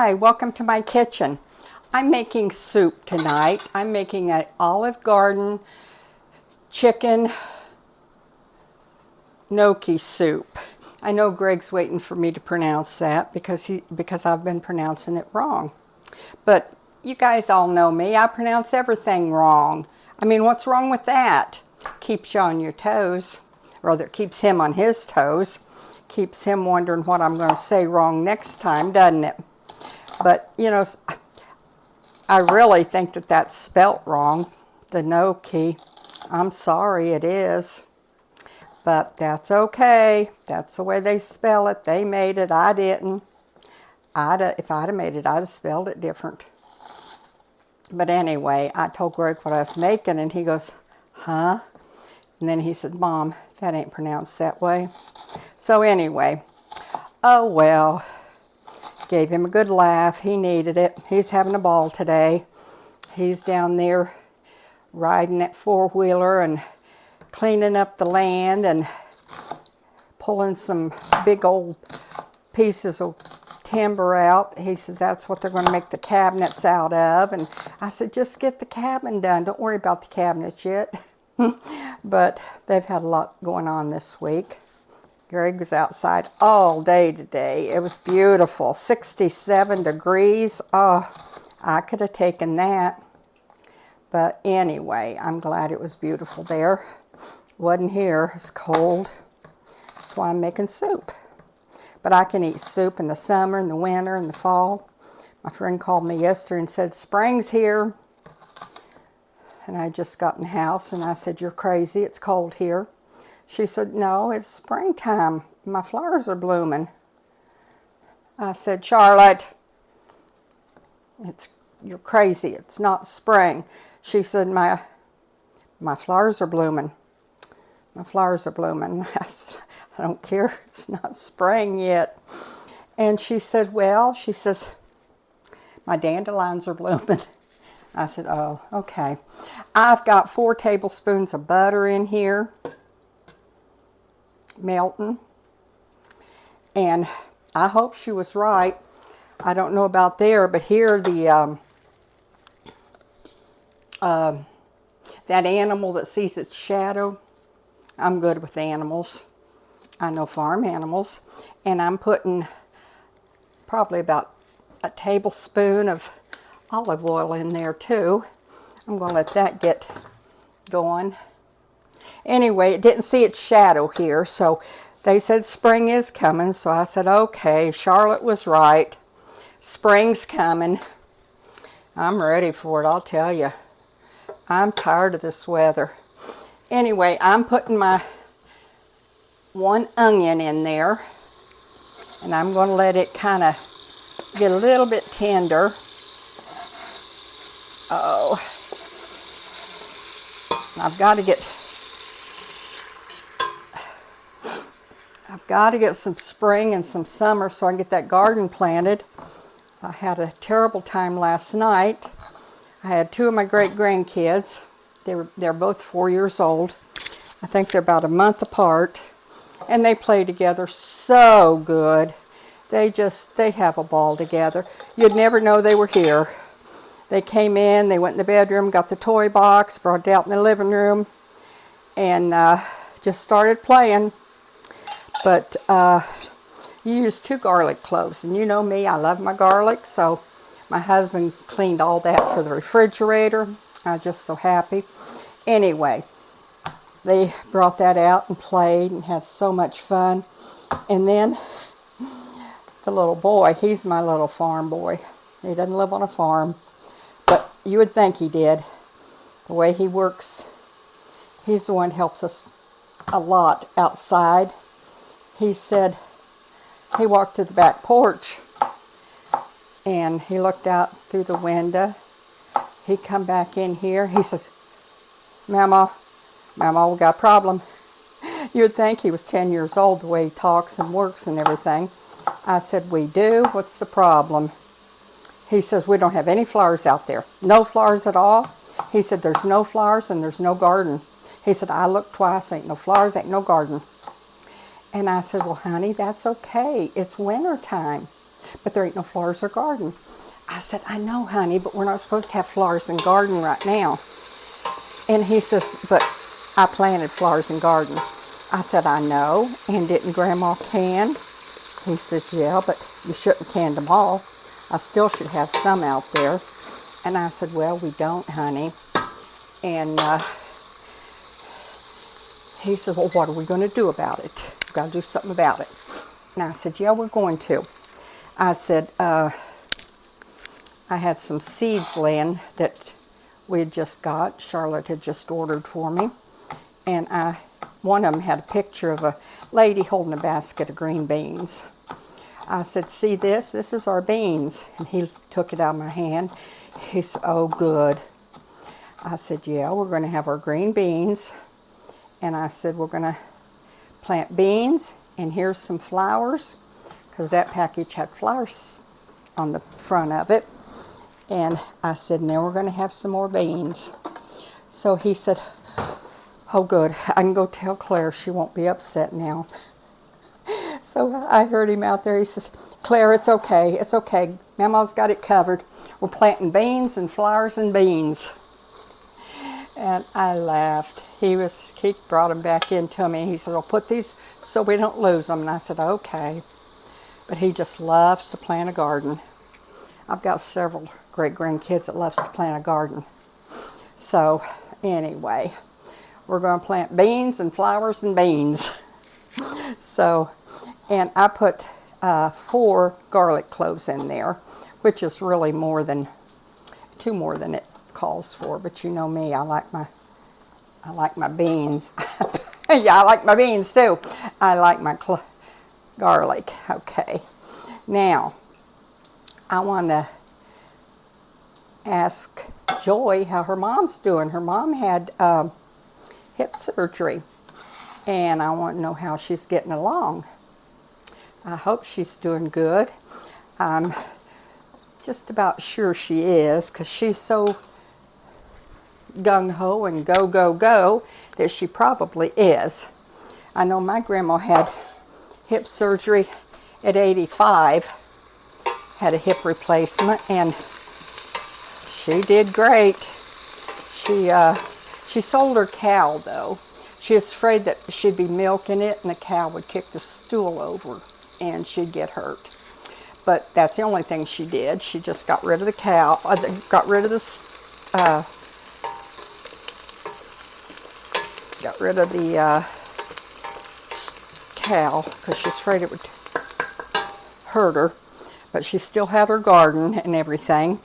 Hi, welcome to my kitchen. I'm making soup tonight. I'm making an Olive Garden chicken gnocchi soup. I know Greg's waiting for me to pronounce that because I've been pronouncing it wrong. But you guys all know me. I pronounce everything wrong. I mean, what's wrong with that? Keeps you on your toes. Or rather, it keeps him on his toes. Keeps him wondering what I'm going to say wrong next time, doesn't it? But, you know, I really think that that's spelt wrong, the gnocchi. I'm sorry, it is. But that's okay. That's the way they spell it. They made it. I didn't. If I'd have made it, I'd have spelled it different. But anyway, I told Greg what I was making, and he goes, huh? And then he said, Mom, that ain't pronounced that way. So anyway, oh well. Gave him a good laugh. He needed it. He's having a ball today. He's down there riding that four-wheeler and cleaning up the land and pulling some big old pieces of timber out. He says that's what they're going to make the cabinets out of. And I said, just get the cabin done. Don't worry about the cabinets yet. But they've had a lot going on this week. Greg was outside all day today. It was beautiful. 67 degrees. Oh, I could have taken that. But anyway, I'm glad it was beautiful there. Wasn't here. It's cold. That's why I'm making soup. But I can eat soup in the summer, in the winter, in the fall. My friend called me yesterday and said, spring's here. And I just got in the house and I said, you're crazy. It's cold here. She said, no, it's springtime. My flowers are blooming. I said, Charlotte, you're crazy. It's not spring. She said, my flowers are blooming. My flowers are blooming. I said, I don't care. It's not spring yet. And she said, well, she says, my dandelions are blooming. I said, oh, okay. I've got 4 tablespoons of butter in here. Melting, and I hope she was right. I don't know about there, but here the that animal that sees its shadow. I'm good with animals. I know farm animals, and I'm putting probably about a tablespoon of olive oil in there too. I'm going to let that get going. Anyway, it didn't see its shadow here, so they said spring is coming. So I said, okay, Charlotte was right. Spring's coming. I'm ready for it, I'll tell you. I'm tired of this weather. Anyway, I'm putting my 1 onion in there, and I'm going to let it kind of get a little bit tender. Oh, I've got to get some spring and some summer so I can get that garden planted. I had a terrible time last night. I had 2 of my great-grandkids. They're both 4 years old. I think they're about a month apart. And they play together so good. They have a ball together. You'd never know they were here. They came in, they went in the bedroom, got the toy box, brought it out in the living room, and just started playing. But you use 2 garlic cloves, and you know me, I love my garlic, so my husband cleaned all that for the refrigerator. I was just so happy. Anyway, they brought that out and played and had so much fun. And then the little boy, he's my little farm boy. He doesn't live on a farm, but you would think he did. The way he works, he's the one who helps us a lot outside. He said he walked to the back porch and he looked out through the window. He come back in here. He says, Mama, we got a problem. You'd think he was 10 years old the way he talks and works and everything. I said, we do. What's the problem? He says, we don't have any flowers out there. No flowers at all. He said, there's no flowers and there's no garden. He said, I looked twice, ain't no flowers, ain't no garden. And I said, well, honey, that's okay. It's winter time. But there ain't no flowers or garden. I said, I know, honey, but we're not supposed to have flowers and garden right now. And he says, but I planted flowers and garden. I said, I know, and didn't Grandma can? He says, yeah, but you shouldn't can them all. I still should have some out there. And I said, well, we don't, honey. And he said, well, what are we going to do about it? We've got to do something about it. And I said, yeah, we're going to. I said, I had some seeds laying that we had just got. Charlotte had just ordered for me. And one of them had a picture of a lady holding a basket of green beans. I said, see this? This is our beans. And he took it out of my hand. He said, oh, good. I said, yeah, we're going to have our green beans. And I said, we're going to plant beans, and here's some flowers, because that package had flowers on the front of it. And I said, and then we're going to have some more beans. So he said, oh, good. I can go tell Claire she won't be upset now. So I heard him out there. He says, Claire, it's okay. It's okay. Mama's got it covered. We're planting beans and flowers and beans. And I laughed. He brought them back into me. He said, I'll put these so we don't lose them. And I said, okay. But he just loves to plant a garden. I've got several great-grandkids that loves to plant a garden. So anyway, we're going to plant beans and flowers and beans. So, and I put 4 garlic cloves in there, which is really two more than it calls for. But you know me, I like my beans. Yeah, I like my beans too. I like my garlic. Okay. Now, I want to ask Joy how her mom's doing. Her mom had hip surgery, and I want to know how she's getting along. I hope she's doing good. I'm just about sure she is, because she's so gung-ho and go, go, go that she probably is. I know my grandma had hip surgery at 85, had a hip replacement, and she did great. She sold her cow, though. She was afraid that she'd be milking it and the cow would kick the stool over and she'd get hurt. But that's the only thing she did. She just got rid of the cow, got rid of the cow because she's afraid it would hurt her. But she still had her garden and everything.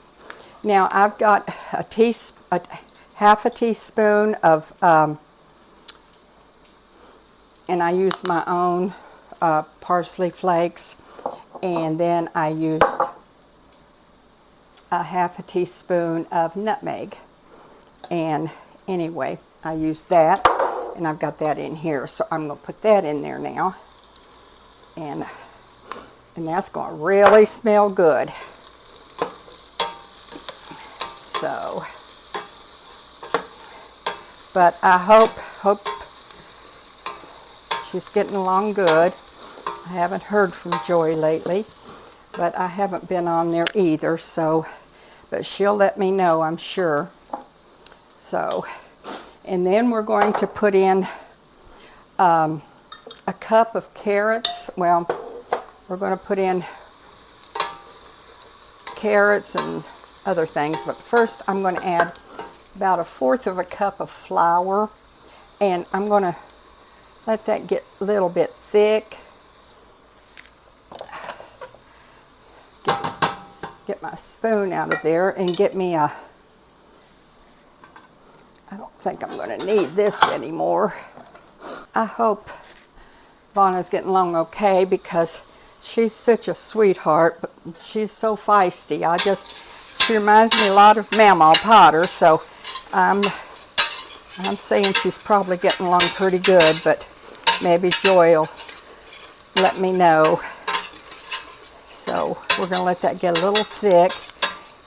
Now I've got half a teaspoon of, and I used my own parsley flakes, and then I used a half a teaspoon of nutmeg. And anyway, I used that, and I've got that in here, so I'm going to put that in there now. And that's going to really smell good. So, but I hope she's getting along good. I haven't heard from Joy lately, but I haven't been on there either, so, but she'll let me know, I'm sure. So, and then we're going to put in a cup of carrots. Well, we're going to put in carrots and other things, but first I'm going to add about 1/4 of a cup of flour, and I'm going to let that get a little bit thick. Get my spoon out of there and get me I don't think I'm going to need this anymore. I hope Vonna's getting along okay, because she's such a sweetheart, but she's so feisty. She reminds me a lot of Mama Potter, so I'm saying she's probably getting along pretty good, but maybe Joy will let me know. So we're going to let that get a little thick,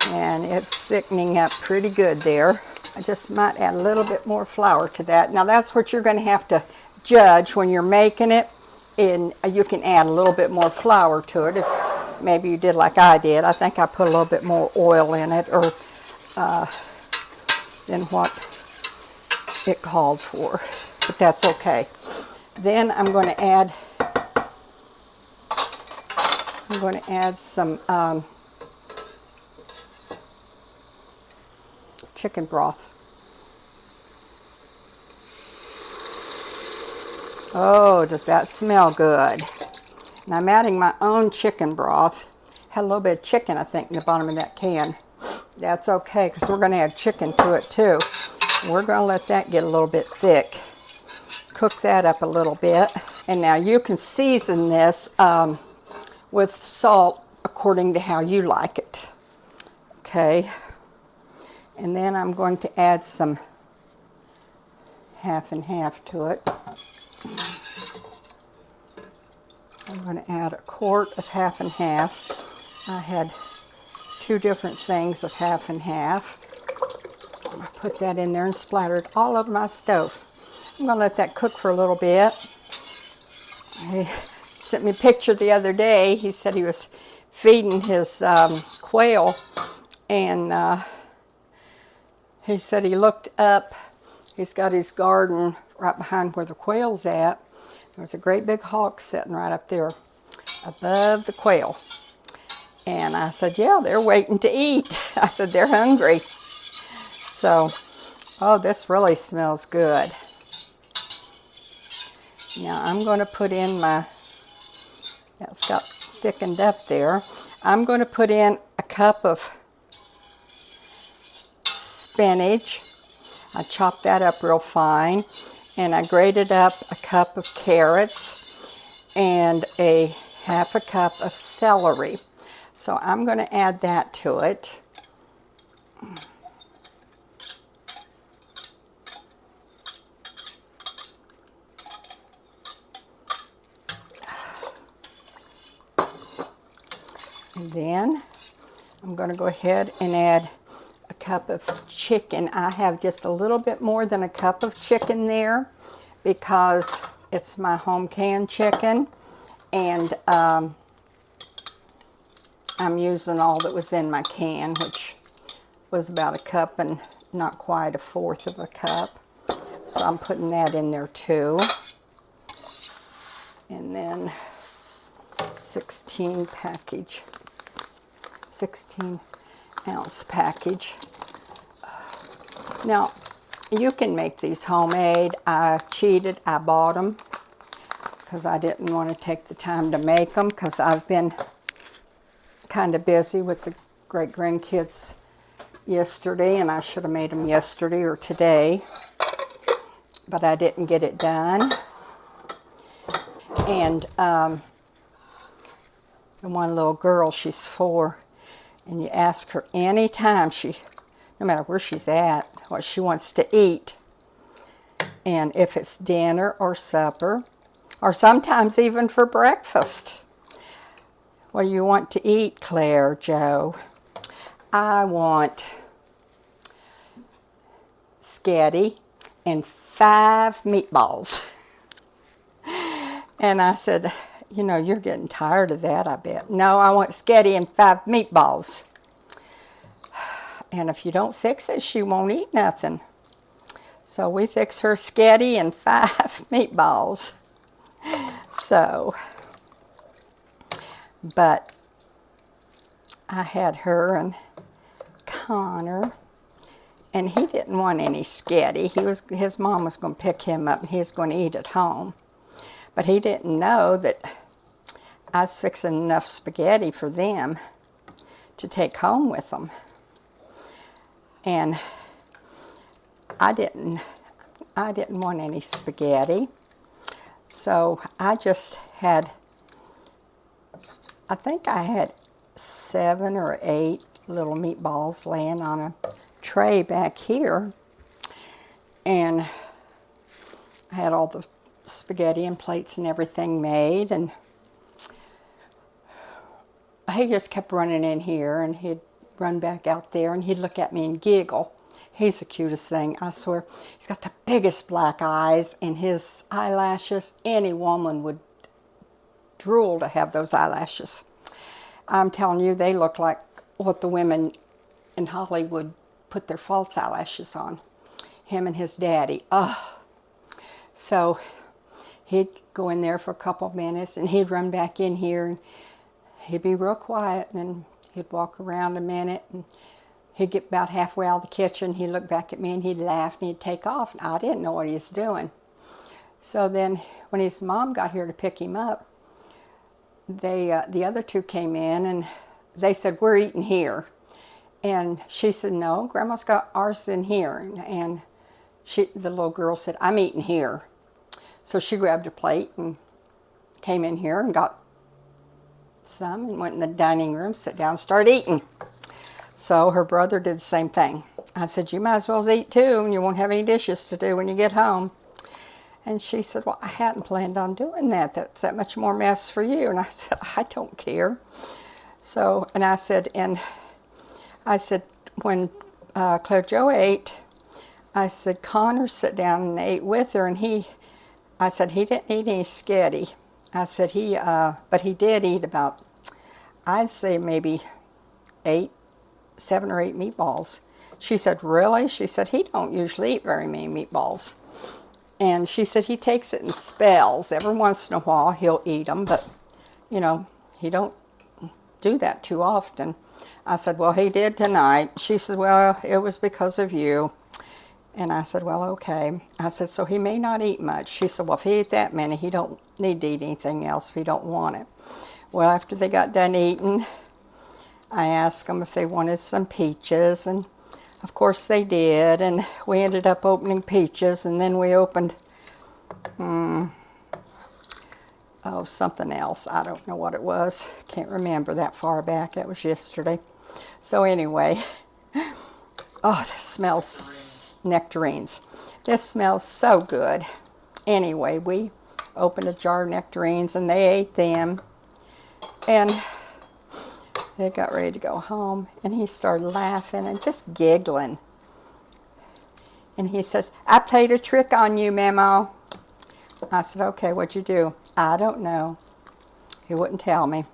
and it's thickening up pretty good there. I just might add a little bit more flour to that. Now that's what you're going to have to judge when you're making it, and you can add a little bit more flour to it if maybe you did like I did. I think I put a little bit more oil in it, or than what it called for, but that's okay. Then I'm going to add some chicken broth. Oh, does that smell good? And I'm adding my own chicken broth. Had a little bit of chicken, I think, in the bottom of that can. That's okay, because we're going to add chicken to it too. We're going to let that get a little bit thick. Cook that up a little bit. And now you can season this with salt according to how you like it. Okay. And then I'm going to add some half and half to it. I'm going to add a quart of half and half. I had 2 different things of half and half. I put that in there and splattered all over my stove. I'm going to let that cook for a little bit. He sent me a picture the other day. He said he was feeding his quail, and he said he looked up. He's got his garden right behind where the quail's at. There was a great big hawk sitting right up there above the quail. And I said, yeah, they're waiting to eat. I said, they're hungry. So, oh, this really smells good. Now I'm going to put in that's got thickened up there. I'm going to put in a cup of spinach. I chopped that up real fine. And I grated up a cup of carrots and a half a cup of celery. So I'm going to add that to it. And then I'm going to go ahead and add a cup of chicken. I have just a little bit more than a cup of chicken there because it's my home canned chicken, and I'm using all that was in my can, which was about a cup and not quite a fourth of a cup. So I'm putting that in there too. And then 16 ounce package. Now, you can make these homemade. I cheated. I bought them because I didn't want to take the time to make them because I've been kind of busy with the great grandkids yesterday, and I should have made them yesterday or today, but I didn't get it done. And one little girl, she's 4, and you ask her anytime, no matter where she's at, what she wants to eat. And if it's dinner or supper, or sometimes even for breakfast. What do you want to eat, Claire, Joe? I want spaghetti and 5 meatballs. And I said, you know, you're getting tired of that, I bet. No, I want spaghetti and 5 meatballs. And if you don't fix it, she won't eat nothing. So we fix her spaghetti and 5 meatballs. So, but I had her and Connor, and he didn't want any spaghetti. His mom was going to pick him up and he was going to eat at home. But he didn't know that I was fixing enough spaghetti for them to take home with them. And I didn't want any spaghetti. So I just had, I think I had 7 or 8 little meatballs laying on a tray back here. And I had all the spaghetti and plates and everything made, and he just kept running in here, and he'd run back out there, and he'd look at me and giggle. He's the cutest thing, I swear. He's got the biggest black eyes, and his eyelashes, any woman would drool to have those eyelashes. I'm telling you, they look like what the women in Hollywood put their false eyelashes on. Him and his daddy. Oh. So he'd go in there for a couple of minutes, and he'd run back in here, and he'd be real quiet, and then he'd walk around a minute, and he'd get about halfway out of the kitchen. He'd look back at me, and he'd laugh, and he'd take off. And I didn't know what he was doing. So then when his mom got here to pick him up, the other two came in, and they said, "We're eating here." And she said, "No, Grandma's got ours in here." And the little girl said, "I'm eating here." So she grabbed a plate and came in here and got some and went in the dining room, sat down, and started eating. So her brother did the same thing. I said, "You might as well eat too, and you won't have any dishes to do when you get home." And she said, "Well, I hadn't planned on doing that. That's that much more mess for you." And I said, "I don't care." So, and I said, when Claire Jo ate, I said, Connor sat down and ate with her, and I said, he didn't eat any sketty. I said, but he did eat about, I'd say maybe 7 or 8 meatballs. She said, "Really?" She said, "He don't usually eat very many meatballs." And she said he takes it in spells. Every once in a while he'll eat them, but, he don't do that too often. I said, "Well, he did tonight." She said, "Well, it was because of you." And I said, "Well, okay." I said, "So he may not eat much." She said, "Well, if he ate that many, he don't need to eat anything else if he don't want it." Well, after they got done eating, I asked them if they wanted some peaches, and of course they did, and we ended up opening peaches, and then we opened, something else. I don't know what it was. Can't remember that far back. It was yesterday. So anyway, oh, this smells nectarines. This smells so good. Anyway, we opened a jar of nectarines, and they ate them, and they got ready to go home, and he started laughing and just giggling. And he says, "I played a trick on you, Memo." I said, "Okay, what'd you do?" "I don't know." He wouldn't tell me.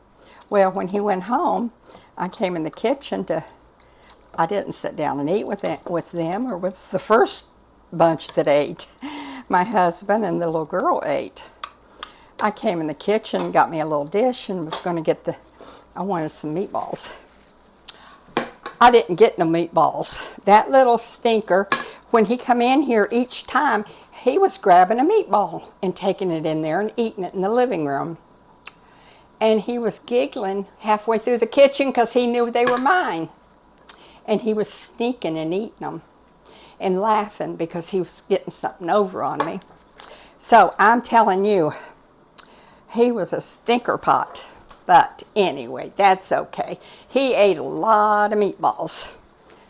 Well, when he went home, I came in the kitchen I didn't sit down and eat with them or with the first bunch that ate. My husband and the little girl ate. I came in the kitchen and got me a little dish and was going to get I wanted some meatballs. I didn't get no meatballs. That little stinker, when he come in here each time, he was grabbing a meatball and taking it in there and eating it in the living room. And he was giggling halfway through the kitchen because he knew they were mine. And he was sneaking and eating them and laughing because he was getting something over on me. So I'm telling you, he was a stinker pot. But anyway, that's okay. He ate a lot of meatballs.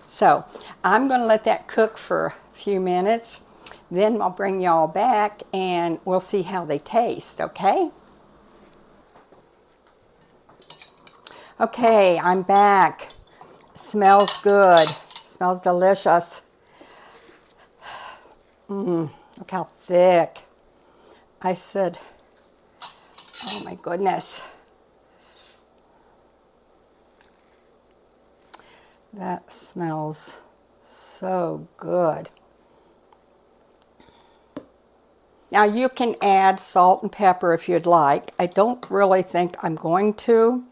So I'm going to let that cook for a few minutes. Then I'll bring y'all back and we'll see how they taste, okay? Okay, I'm back. Smells good. Smells delicious. Look how thick. I said, oh my goodness. That smells so good. Now you can add salt and pepper if you'd like. I don't really think I'm going to.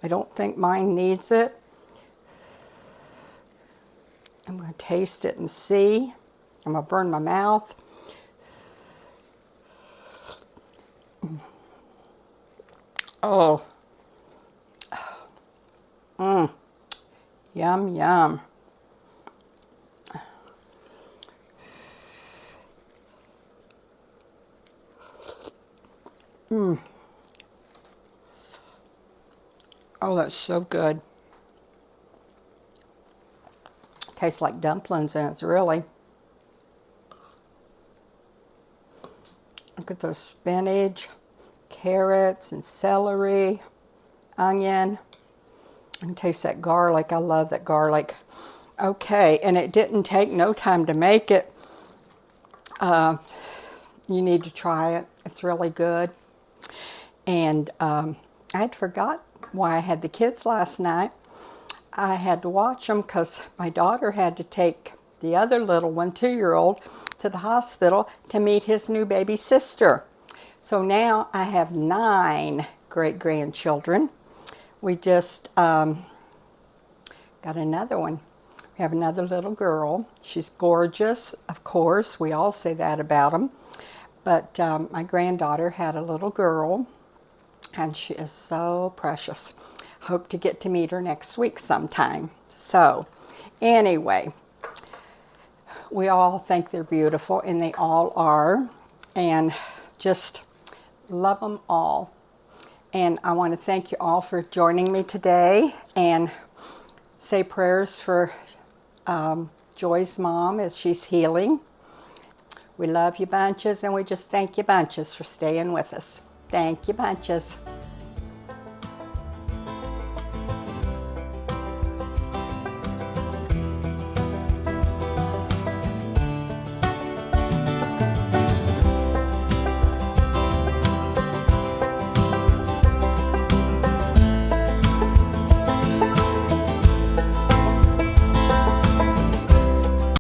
I don't think mine needs it. I'm going to taste it and see. I'm going to burn my mouth. Oh. Yum, yum. Oh, that's so good. Tastes like dumplings, and it's really. Look at those spinach, carrots, and celery, onion. I can taste that garlic. I love that garlic. Okay, and it didn't take no time to make it. You need to try it. It's really good. And I had forgot why I had the kids last night. I had to watch them because my daughter had to take the other little one, 2-year-old, to the hospital to meet his new baby sister. So now I have 9 great-grandchildren. We just got another one. We have another little girl. She's gorgeous, of course. We all say that about them. But my granddaughter had a little girl, and she is so precious. Hope to get to meet her next week sometime. So, anyway, we all think they're beautiful, and they all are. And just love them all. And I want to thank you all for joining me today, and say prayers for Joy's mom as she's healing. We love you bunches, and we just thank you bunches for staying with us. Thank you bunches.